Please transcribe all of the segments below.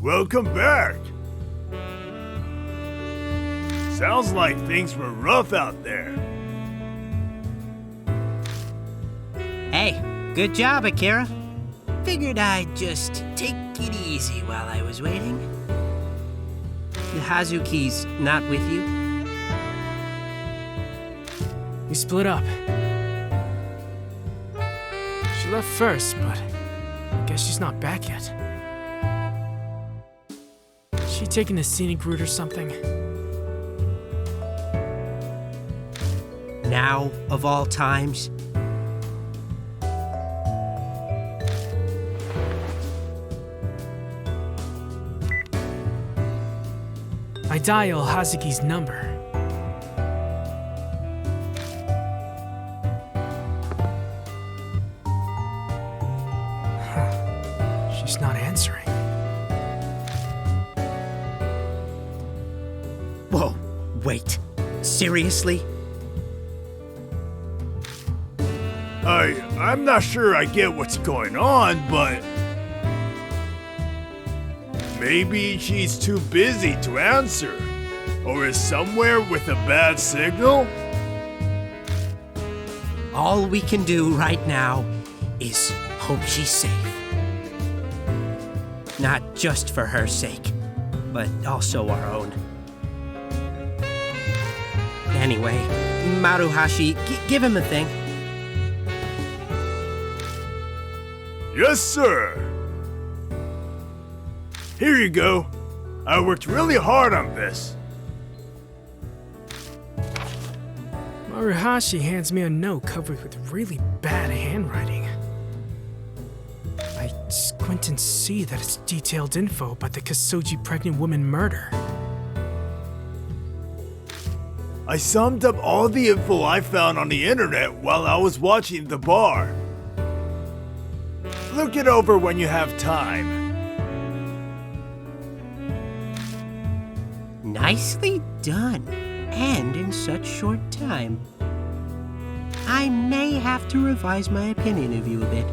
welcome back. Sounds like things were rough out there. Hey, good job, Akira. Figured I'd just take it easy while I was waiting. The Hazuki's not with you? We split up. She left first, but I guess she's not back yet. She taking a scenic route or something? Now, of all times? I dial Hazuki's number. She's not answering. Whoa, wait. Seriously? I'm not sure I get what's going on, but maybe she's too busy to answer, or is somewhere with a bad signal? All we can do right now is hope she's safe. Not just for her sake, but also our own. Anyway, Maruhashi, give him a thing. Yes, sir. Here you go. I worked really hard on this. Maruhashi hands me a note covered with really bad handwriting. I squint and see that it's detailed info about the Kasuji pregnant woman murder. I summed up all the info I found on the internet while I was watching the bar. Look it over when you have time. Nicely done, and in such short time. I may have to revise my opinion of you a bit.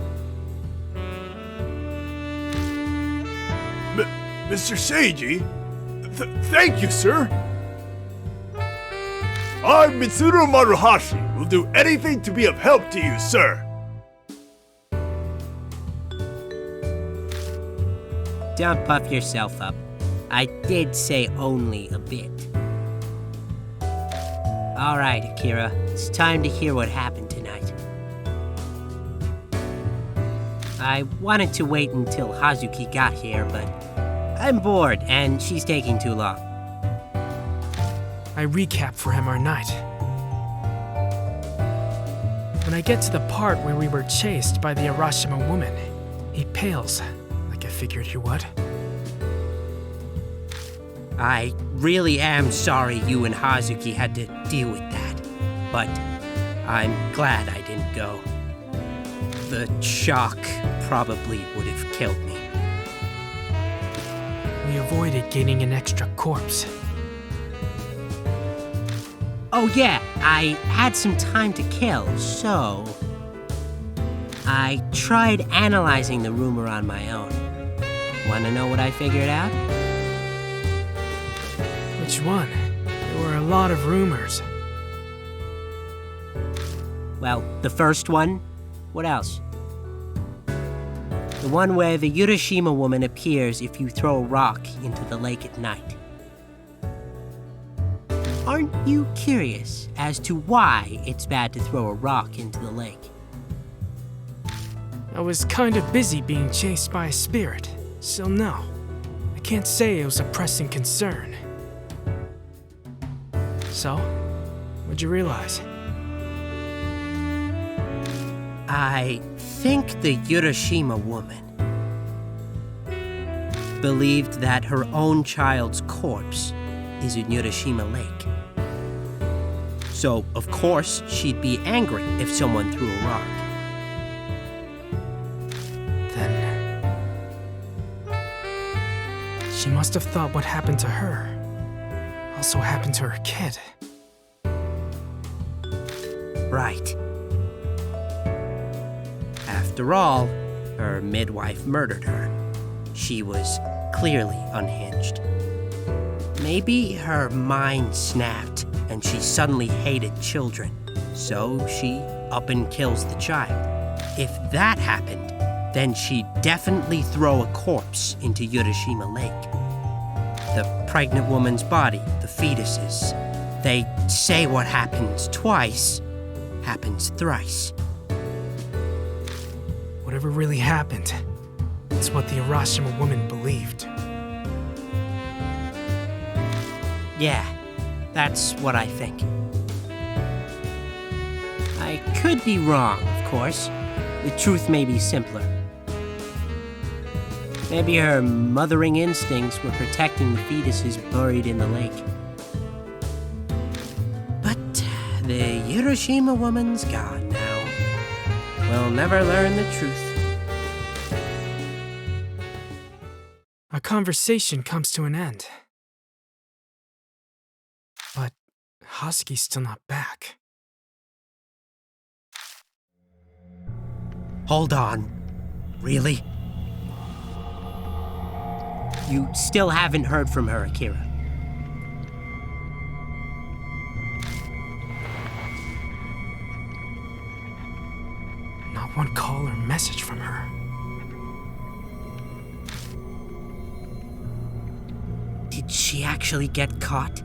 Mr. Seiji? Thank you, sir. I'm Mitsuru Maruhashi. Will do anything to be of help to you, sir. Don't puff yourself up. I did say only a bit. All right, Akira. It's time to hear what happened tonight. I wanted to wait until Hazuki got here, but I'm bored and she's taking too long. I recap for him our night. When I get to the part where we were chased by the Urashima Woman, he pales, like I figured he would. I really am sorry you and Hazuki had to deal with that, but I'm glad I didn't go. The shock probably would have killed me. We avoided gaining an extra corpse. Oh yeah, I had some time to kill, so I tried analyzing the rumor on my own. Wanna know what I figured out? Which one? There were a lot of rumors. Well, the first one. What else? The one where the Urashima Woman appears if you throw a rock into the lake at night. Aren't you curious as to why it's bad to throw a rock into the lake? I was kind of busy being chased by a spirit, so no. I can't say it was a pressing concern. So, what'd you realize? I think the Urashima Woman believed that her own child's corpse is in Urashima Lake. So, of course, she'd be angry if someone threw a rock. Then she must have thought what happened to her also happened to her kid. Right. After all, her midwife murdered her. She was clearly unhinged. Maybe her mind snapped and she suddenly hated children, so she up and kills the child. If that happened, then she'd definitely throw a corpse into Urashima Lake. The pregnant woman's body, the fetuses, they say what happens twice happens thrice. Whatever really happened, it's what the Urashima Woman believed. Yeah, that's what I think. I could be wrong, of course. The truth may be simpler. Maybe her mothering instincts were protecting the fetuses buried in the lake. But the Urashima Woman's gone now. We'll never learn the truth. Our conversation comes to an end. But Hazuki's still not back. Hold on. Really? You still haven't heard from her, Akira? Not one call or message from her. Did she actually get caught?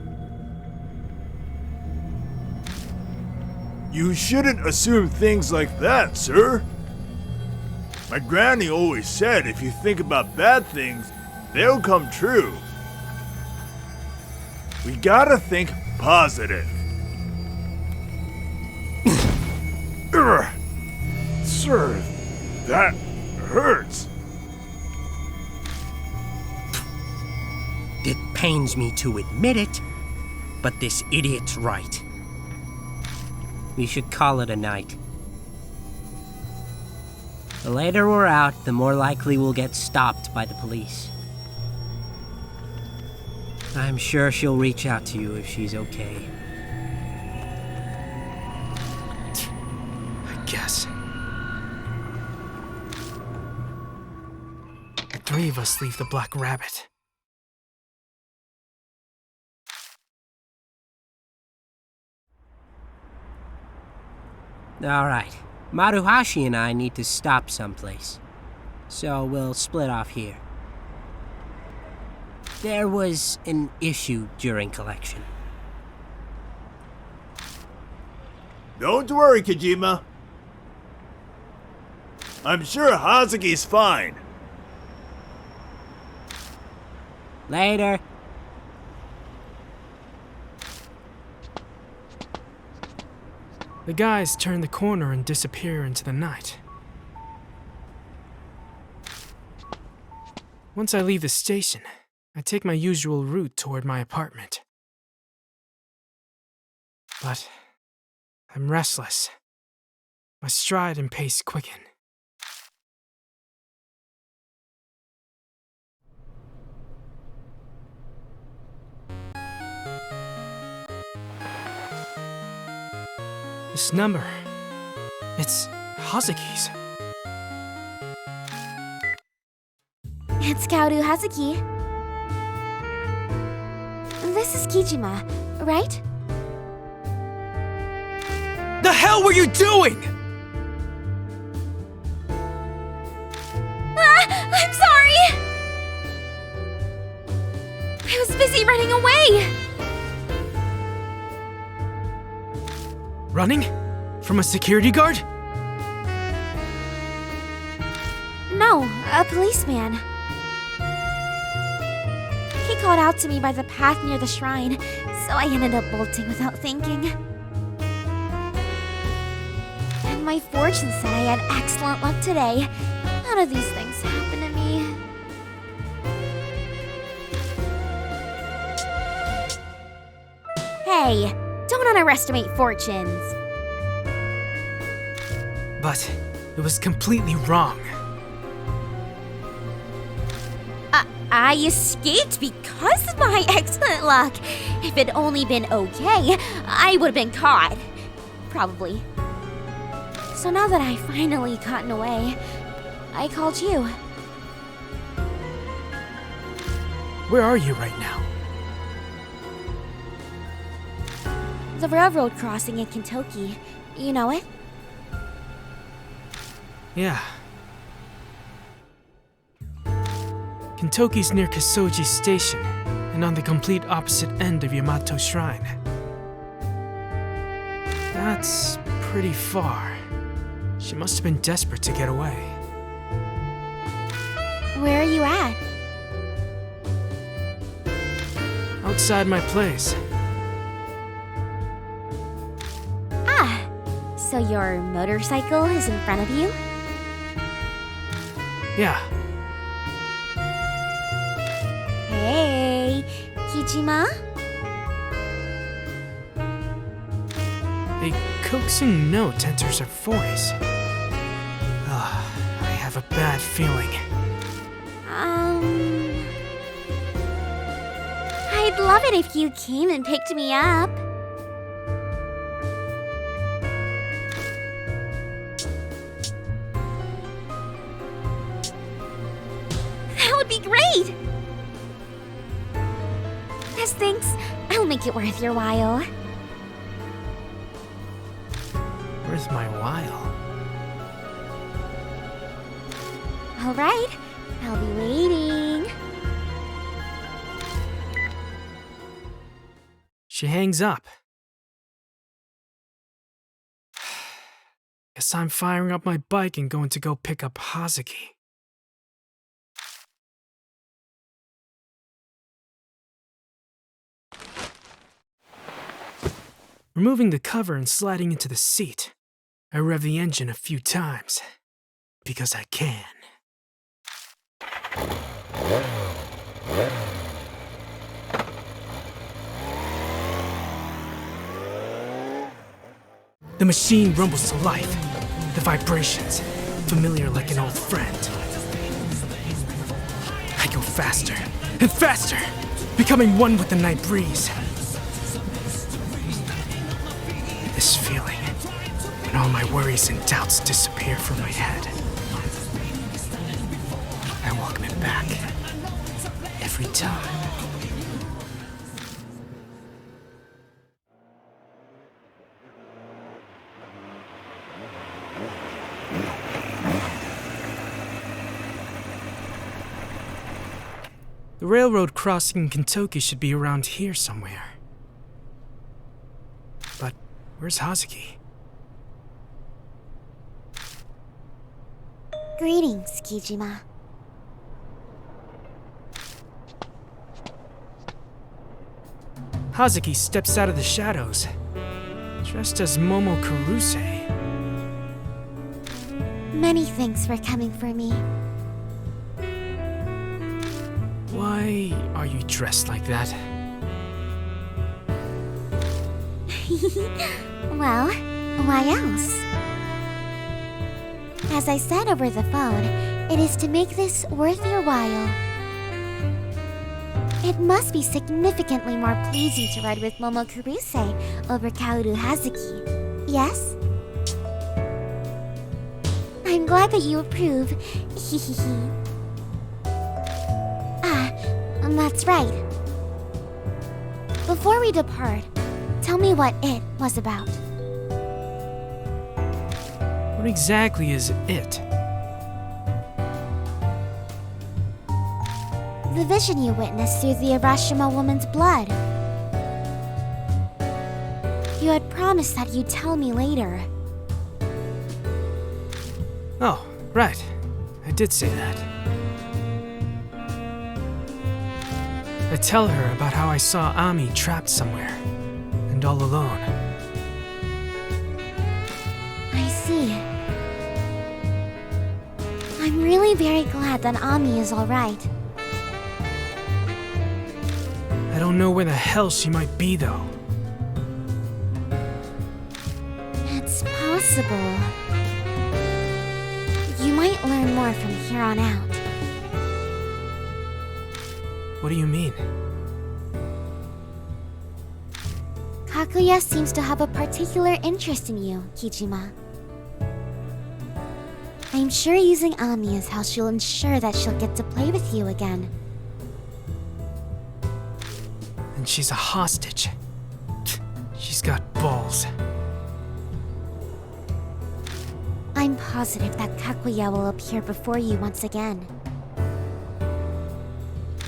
You shouldn't assume things like that, sir. My granny always said if you think about bad things, they'll come true. We gotta think positive. Ugh. Sir, that hurts. It pains me to admit it, but this idiot's right. We should call it a night. The later we're out, the more likely we'll get stopped by the police. I'm sure she'll reach out to you if she's okay. I guess. The three of us leave the Black Rabbit. All right. Maruhashi and I need to stop someplace, so we'll split off here. There was an issue during collection. Don't worry, Kijima. I'm sure Hazuki's fine. Later. The guys turn the corner and disappear into the night. Once I leave the station, I take my usual route toward my apartment. But I'm restless. My stride and pace quicken. This number, it's Hazuki's. It's Kaoru Hazuki. This is Kijima, right? The hell were you doing? I'm sorry! I was busy running away! Running? From a security guard? No, a policeman. He called out to me by the path near the shrine, so I ended up bolting without thinking. And my fortune said I had excellent luck today. None of these things happen to me. Hey, don't underestimate fortunes. But it was completely wrong. I escaped because of my excellent luck. If it'd only been okay, I would have been caught. Probably. So now that I've finally gotten away, I called you. where are you right now? The railroad crossing in Kentucky. You know it? Yeah. Kentucky's near Kasoji Station, and on the complete opposite end of Yamato Shrine. That's pretty far. She must have been desperate to get away. Where are you at? Outside my place. Ah, so your motorcycle is in front of you? Yeah. Hey, Kijima? A coaxing note enters her voice. I have a bad feeling. I'd love it if you came and picked me up. That would be great! As thanks, I'll make it worth your while. Worth my while? Alright, I'll be waiting. She hangs up. Guess I'm firing up my bike and going to go pick up Hazuki. Removing the cover and sliding into the seat, I rev the engine a few times. Because I can. The machine rumbles to life, the vibrations, familiar like an old friend. I go faster and faster, becoming one with the night breeze. This feeling, when all my worries and doubts disappear from my head. I welcome it back, every time. The railroad crossing in Kentucky should be around here somewhere. But where's Hazuki? Greetings, Kijima. Hazuki steps out of the shadows, dressed as Momo Kuruse. Many thanks for coming for me. Why are you dressed like that? Well, why else? As I said over the phone, it is to make this worth your while. It must be significantly more pleasing to ride with Momo Kuruse over Kaoru Hazuki. Yes? I'm glad that you approve. Hehehe. That's right. Before we depart, tell me what it was about. What exactly is it? The vision you witnessed through the Urashima Woman's blood. You had promised that you'd tell me later. Oh, right. I did say that. I tell her about how I saw Ami trapped somewhere, and all alone. I see. I'm really very glad that Ami is alright. I don't know where the hell she might be, though. It's possible. You might learn more from here on out. What do you mean? Kakuya seems to have a particular interest in you, Kijima. I'm sure using Ami is how she'll ensure that she'll get to play with you again. and she's a hostage. She's got balls. I'm positive that Kakuya will appear before you once again.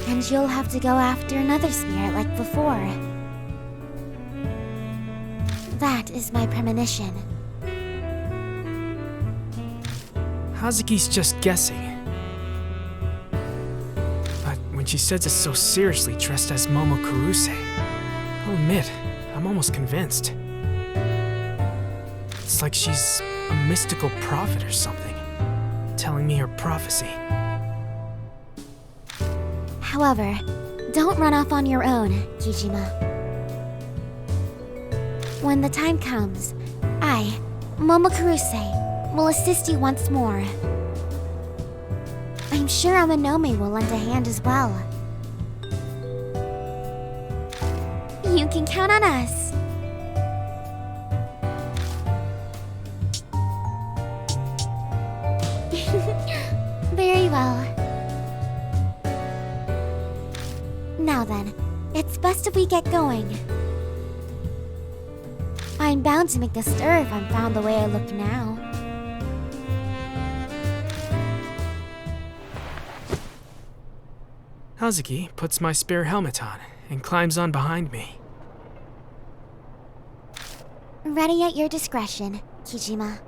And you'll have to go after another spirit like before. That is my premonition. Hazuki's just guessing. But when she says it so seriously, dressed as Momo Kuruse, I'll admit, I'm almost convinced. It's like she's a mystical prophet or something, telling me her prophecy. However, don't run off on your own, Kijima. When the time comes, I, Momo Kuruse, will assist you once more. I'm sure Amanome will lend a hand as well. You can count on us. Very well. Now then, it's best if we get going. I'm bound to make a stir if I'm found the way I look now. Hazuki puts my spare helmet on and climbs on behind me. Ready at your discretion, Kijima.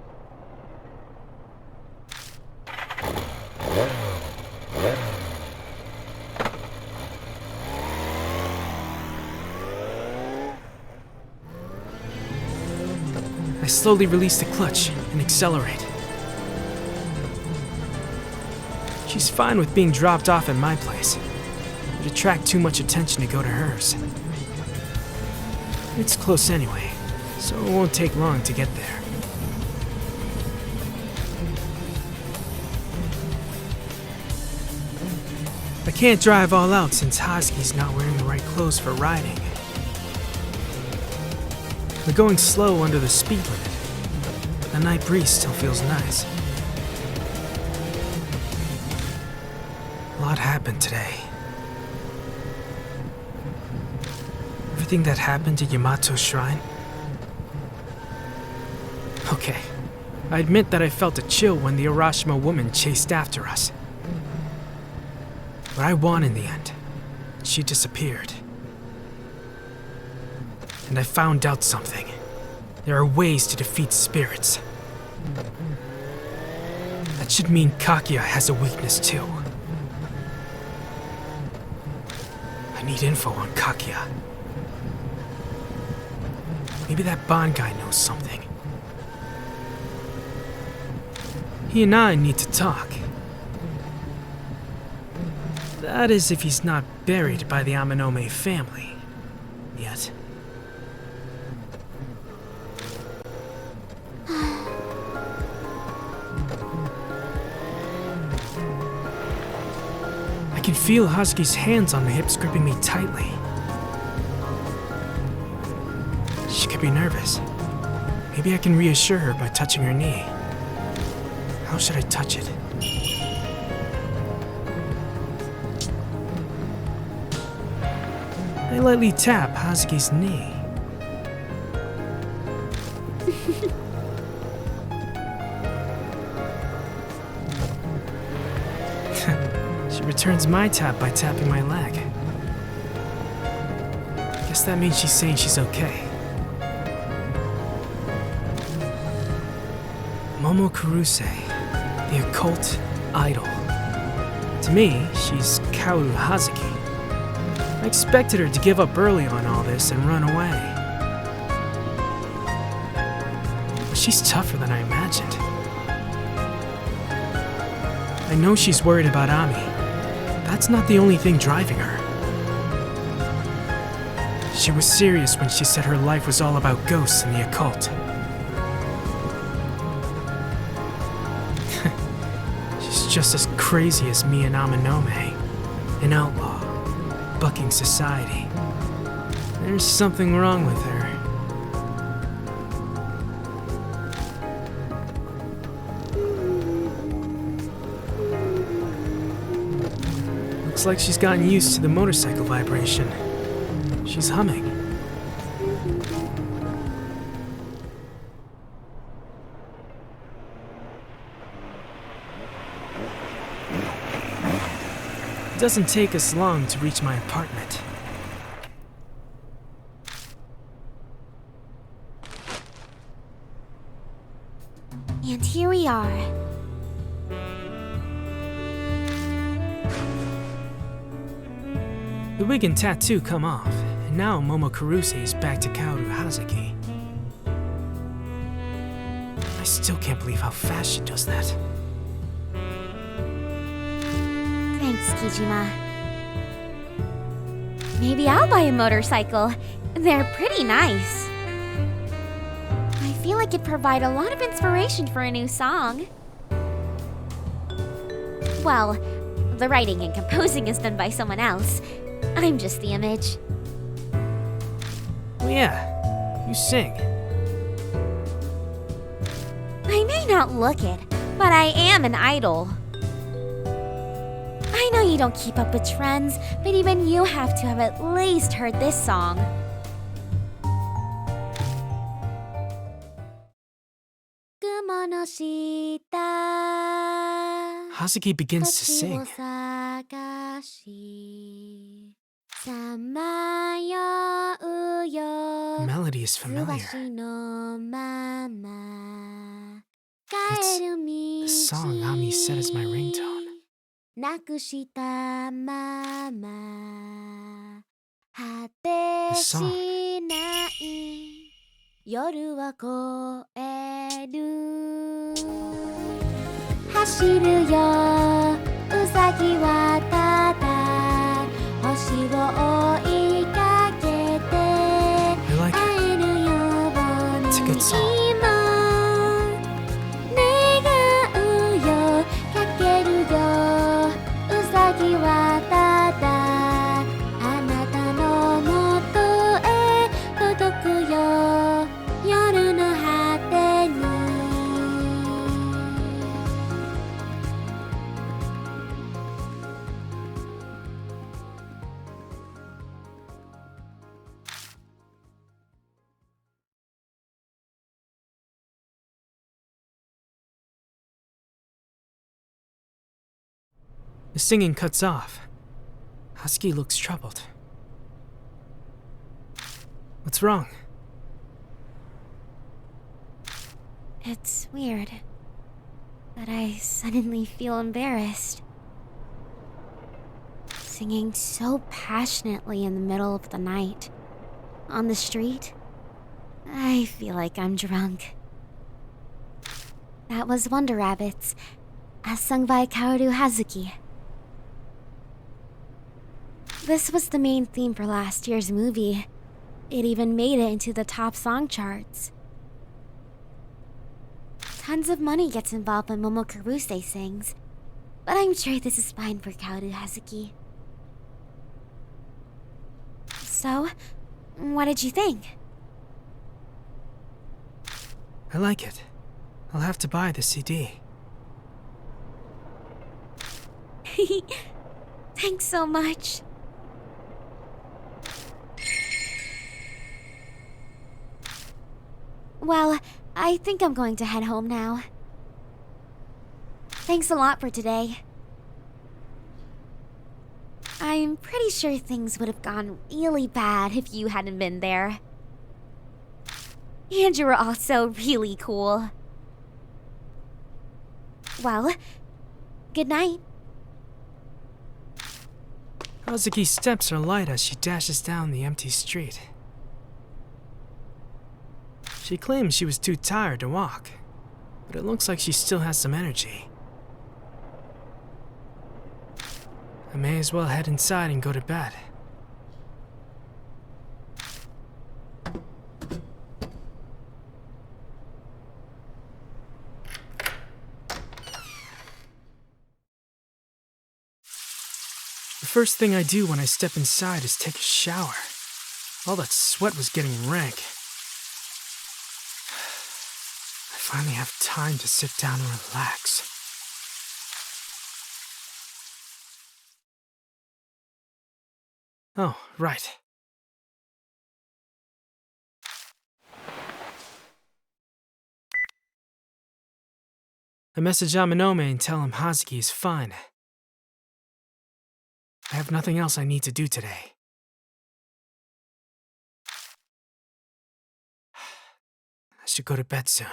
I slowly release the clutch and accelerate. She's fine with being dropped off at my place. It'd attract too much attention to go to hers. It's close anyway, so it won't take long to get there. I can't drive all out since Hazuki's not wearing the right clothes for riding. We're going slow under the speed limit. The night breeze still feels nice. A lot happened today. Everything that happened at Yamato Shrine. Okay, I admit that I felt a chill when the Urashima Woman chased after us. But I won in the end. She disappeared. And I found out something. There are ways to defeat spirits. That should mean Kakuya has a weakness too. I need info on Kakuya. Maybe that Bond guy knows something. He and I need to talk. That is if he's not buried by the Amanome family yet. I can feel Hazuki's hands on my hips gripping me tightly. She could be nervous. Maybe I can reassure her by touching her knee. How should I touch it? I lightly tap Hazuki's knee. She returns my tap by tapping my leg. Guess that means she's saying she's okay. Momo Kuruse, the occult idol. To me, she's Kaoru Hazuki. I expected her to give up early on all this and run away. But she's tougher than I imagined. I know she's worried about Ami. That's not the only thing driving her. She was serious when she said her life was all about ghosts and the occult. She's just as crazy as me and Amanome, an outlaw. Bucking society. There's something wrong with her. Looks like she's gotten used to the motorcycle vibration. She's humming. It doesn't take us long to reach my apartment. And here we are. The wig and tattoo come off, and now Momo Kuruse is back to Kaoru Hazuki. I still can't believe how fast she does that. Thanks, Kijima. Maybe I'll buy a motorcycle. They're pretty nice. I feel like it'd provide a lot of inspiration for a new song. Well, the writing and composing is done by someone else. I'm just the image. Oh yeah, you sing. I may not look it, but I am an idol. I know you don't keep up with trends, but even you have to have at least heard this song. Hazuki begins to sing. The melody is familiar. It's the song Ami set as my ringtone. The song. 夜は越える走るようさぎはただ星を追いかけて I like it. 会えるように It's a good song. 今願うよかけるようさぎはただあなたのもとへ届くよ夜の果てに The singing cuts off. Hazuki looks troubled. What's wrong? It's weird, but I suddenly feel embarrassed. Singing so passionately in the middle of the night, on the street, I feel like I'm drunk. That was Wonder Rabbits, as sung by Kaoru Hazuki. This was the main theme for last year's movie. It even made it into the top song charts. Tons of money gets involved when Momo Kuruse sings, but I'm sure this is fine for Kaoru Hazuki. So, what did you think? I like it. I'll have to buy the CD. Thanks so much. Well, I think I'm going to head home now. Thanks a lot for today. I'm pretty sure things would have gone really bad if you hadn't been there. And you were also really cool. Well, good night. Hazuki's steps are light as she dashes down the empty street. She claims she was too tired to walk, but it looks like she still has some energy. I may as well head inside and go to bed. The first thing I do when I step inside is take a shower. All that sweat was getting rank. I finally have time to sit down and relax. Oh, right. I message Amanome and tell him Hazuki is fine. I have nothing else I need to do today. I should go to bed soon.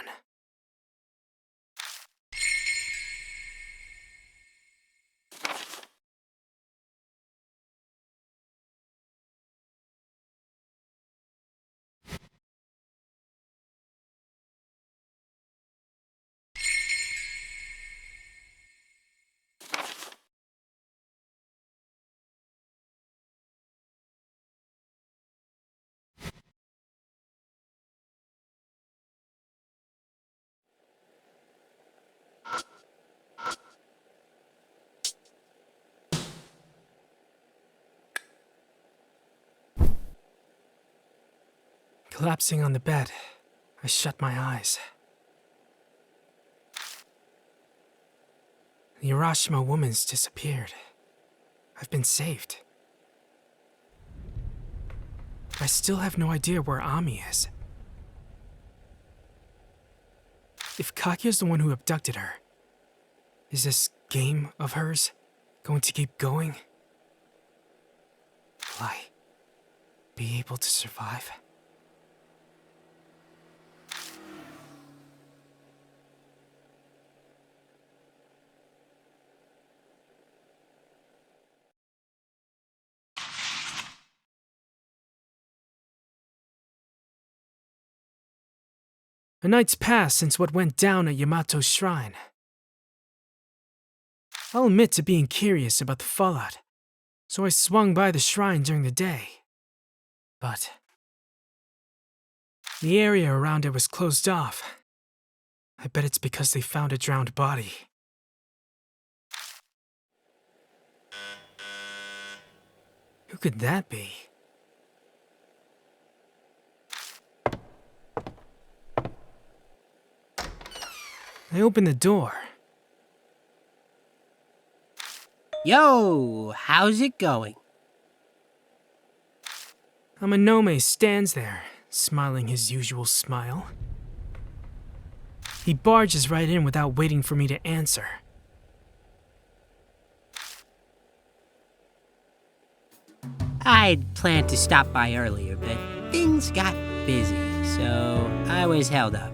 Collapsing on the bed, I shut my eyes. The Urashima Woman's disappeared. I've been saved. I still have no idea where Ami is. If Kaguya's the one who abducted her, is this game of hers going to keep going? Will I be able to survive? A night's passed since what went down at Yamato's shrine. I'll admit to being curious about the fallout, so I swung by the shrine during the day. But the area around it was closed off. I bet it's because they found a drowned body. Who could that be? I opened the door. Yo, how's it going? Amanome stands there, smiling his usual smile. He barges right in without waiting for me to answer. I'd planned to stop by earlier, but things got busy, so I was held up.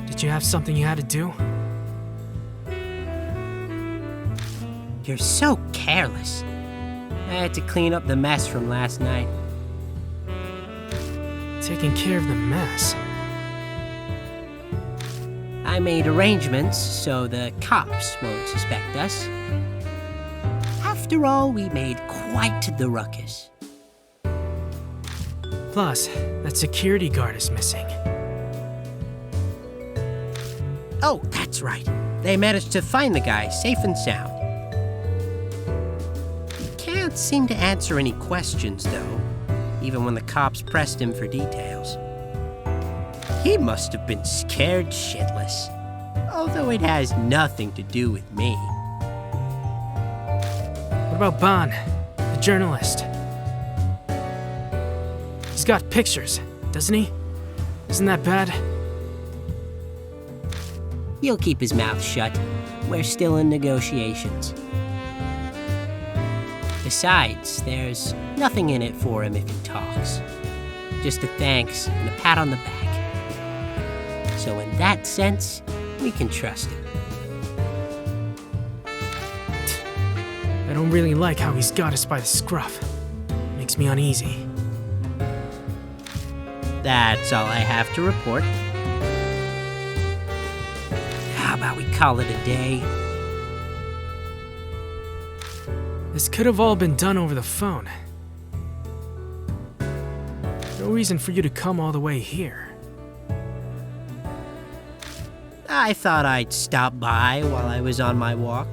Did you have something you had to do? You're so careless. I had to clean up the mess from last night. Taking care of the mess. I made arrangements so the cops won't suspect us. After all, we made quite the ruckus. Plus, that security guard is missing. Oh, that's right. They managed to find the guy safe and sound. He can't seem to answer any questions, though, even when the cops pressed him for details. He must have been scared shitless, although it has nothing to do with me. What about Ban, the journalist? He's got pictures, doesn't he? Isn't that bad? He'll keep his mouth shut. We're still in negotiations. Besides, there's nothing in it for him if he talks. Just a thanks and a pat on the back. So in that sense, we can trust him. I don't really like how he's got us by the scruff. Makes me uneasy. That's all I have to report. How about we call it a day? This could have all been done over the phone. No reason for you to come all the way here. I thought I'd stop by while I was on my walk.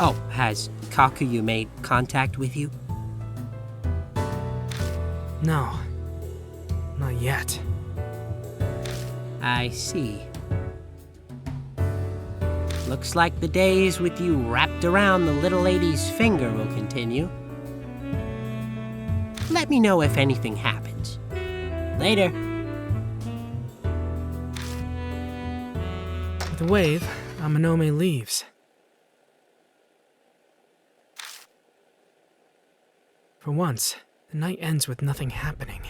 Oh, has Kakuyu made contact with you? No, not yet. I see. Looks like the days with you wrapped around the little lady's finger will continue. Let me know if anything happens. Later. a wave, Amanome leaves. For once, the night ends with nothing happening.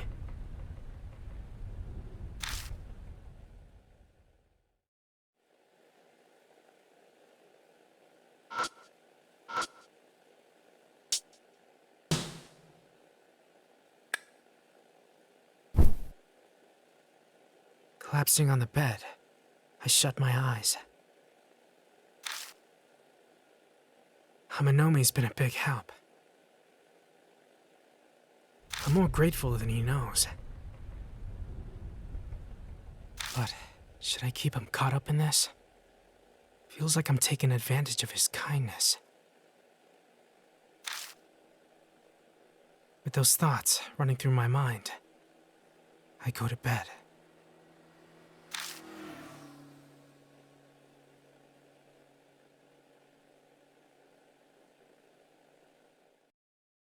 Collapsing on the bed, I shut my eyes. Amanome's been a big help. I'm more grateful than he knows. But should I keep him caught up in this? Feels like I'm taking advantage of his kindness. With those thoughts running through my mind, I go to bed.